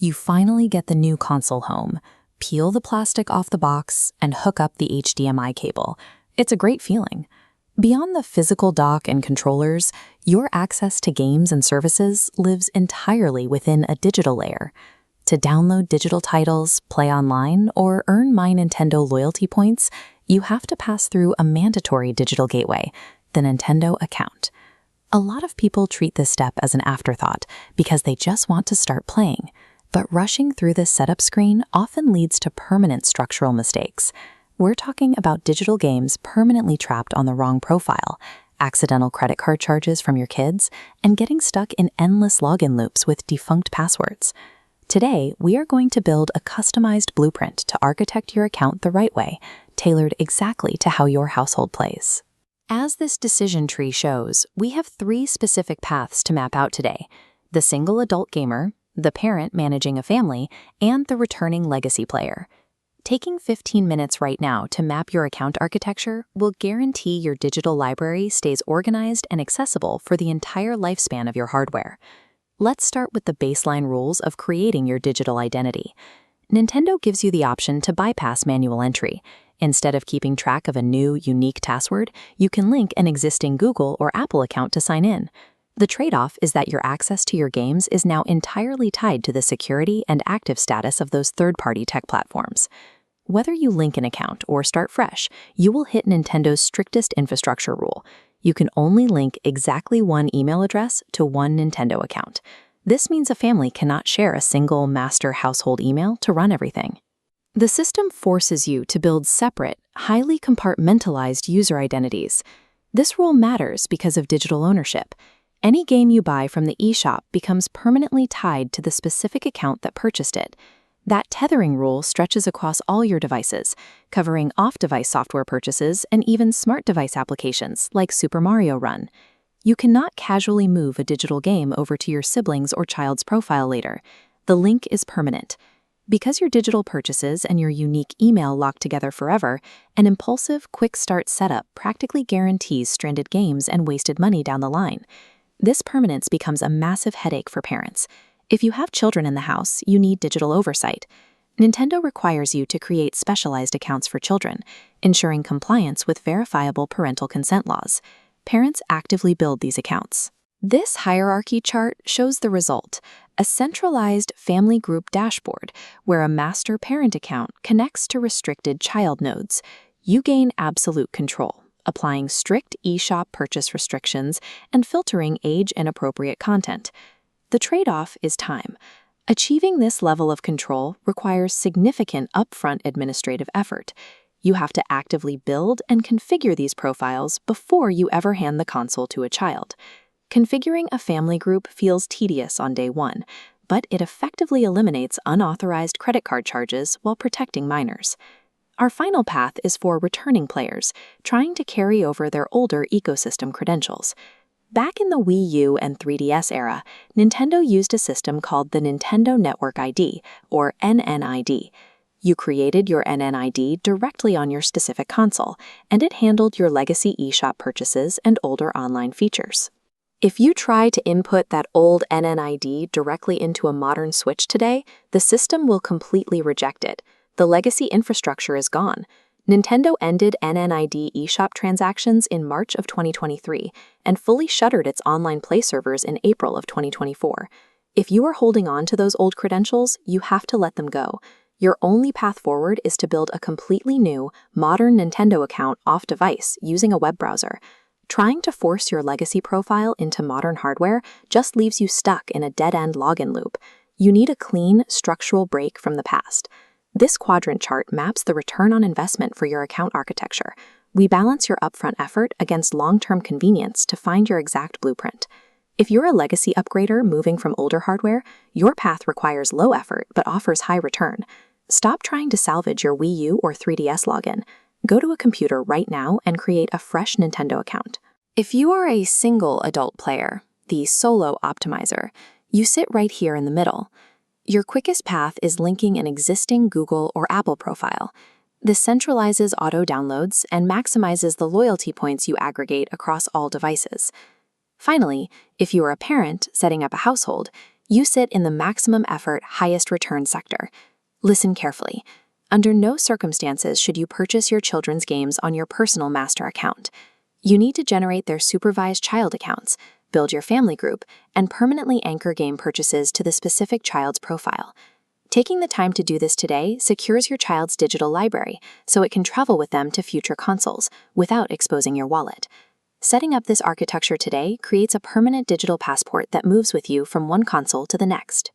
You finally get the new console home, peel the plastic off the box, and hook up the HDMI cable. It's a great feeling. Beyond the physical dock and controllers, your access to games and services lives entirely within a digital layer. To download digital titles, play online, or earn My Nintendo loyalty points, you have to pass through a mandatory digital gateway, the Nintendo account. A lot of people treat this step as an afterthought because they just want to start playing. But rushing through this setup screen often leads to permanent structural mistakes. We're talking about digital games permanently trapped on the wrong profile, accidental credit card charges from your kids, and getting stuck in endless login loops with defunct passwords. Today, we are going to build a customized blueprint to architect your account the right way, tailored exactly to how your household plays. As this decision tree shows, we have 3 specific paths to map out today: the single adult gamer, the parent managing a family, and the returning legacy player. Taking 15 minutes right now to map your account architecture will guarantee your digital library stays organized and accessible for the entire lifespan of your hardware. Let's start with the baseline rules of creating your digital identity. Nintendo gives you the option to bypass manual entry. Instead of keeping track of a new, unique password, you can link an existing Google or Apple account to sign in. The trade-off is that your access to your games is now entirely tied to the security and active status of those third-party tech platforms. Whether you link an account or start fresh, you will hit Nintendo's strictest infrastructure rule. You can only link exactly one email address to one Nintendo account. This means a family cannot share a single master household email to run everything. The system forces you to build separate, highly compartmentalized user identities. This rule matters because of digital ownership. Any game you buy from the eShop becomes permanently tied to the specific account that purchased it. That tethering rule stretches across all your devices, covering off-device software purchases and even smart device applications like Super Mario Run. You cannot casually move a digital game over to your siblings or child's profile later. The link is permanent. Because your digital purchases and your unique email lock together forever, an impulsive, quick start setup practically guarantees stranded games and wasted money down the line. This permanence becomes a massive headache for parents. If you have children in the house, you need digital oversight. Nintendo requires you to create specialized accounts for children, ensuring compliance with verifiable parental consent laws. Parents actively build these accounts. This hierarchy chart shows the result: a centralized family group dashboard where a master parent account connects to restricted child nodes. You gain absolute control, applying strict eShop purchase restrictions and filtering age-inappropriate content. The trade-off is time. Achieving this level of control requires significant upfront administrative effort. You have to actively build and configure these profiles before you ever hand the console to a child. Configuring a family group feels tedious on day one, but it effectively eliminates unauthorized credit card charges while protecting minors. Our final path is for returning players, trying to carry over their older ecosystem credentials. Back in the Wii U and 3DS era, Nintendo used a system called the Nintendo Network ID, or NNID. You created your NNID directly on your specific console, and it handled your legacy eShop purchases and older online features. If you try to input that old NNID directly into a modern Switch today, the system will completely reject it. The legacy infrastructure is gone. Nintendo ended NNID eShop transactions in March of 2023 and fully shuttered its online play servers in April of 2024. If you are holding on to those old credentials, you have to let them go. Your only path forward is to build a completely new, modern Nintendo account off-device using a web browser. Trying to force your legacy profile into modern hardware just leaves you stuck in a dead-end login loop. You need a clean, structural break from the past. This quadrant chart maps the return on investment for your account architecture. We balance your upfront effort against long-term convenience to find your exact blueprint. If you're a legacy upgrader moving from older hardware, your path requires low effort but offers high return. Stop trying to salvage your Wii U or 3DS login. Go to a computer right now and create a fresh Nintendo account. If you are a single adult player, the solo optimizer, you sit right here in the middle. Your quickest path is linking an existing Google or Apple profile. This centralizes auto downloads and maximizes the loyalty points you aggregate across all devices. Finally, if you are a parent setting up a household, You sit in the maximum effort, highest return sector. Listen carefully. Under no circumstances should you purchase your children's games on your personal master account. You need to generate their supervised child accounts, build your family group, and permanently anchor game purchases to the specific child's profile. Taking the time to do this today secures your child's digital library so it can travel with them to future consoles without exposing your wallet. Setting up this architecture today creates a permanent digital passport that moves with you from one console to the next.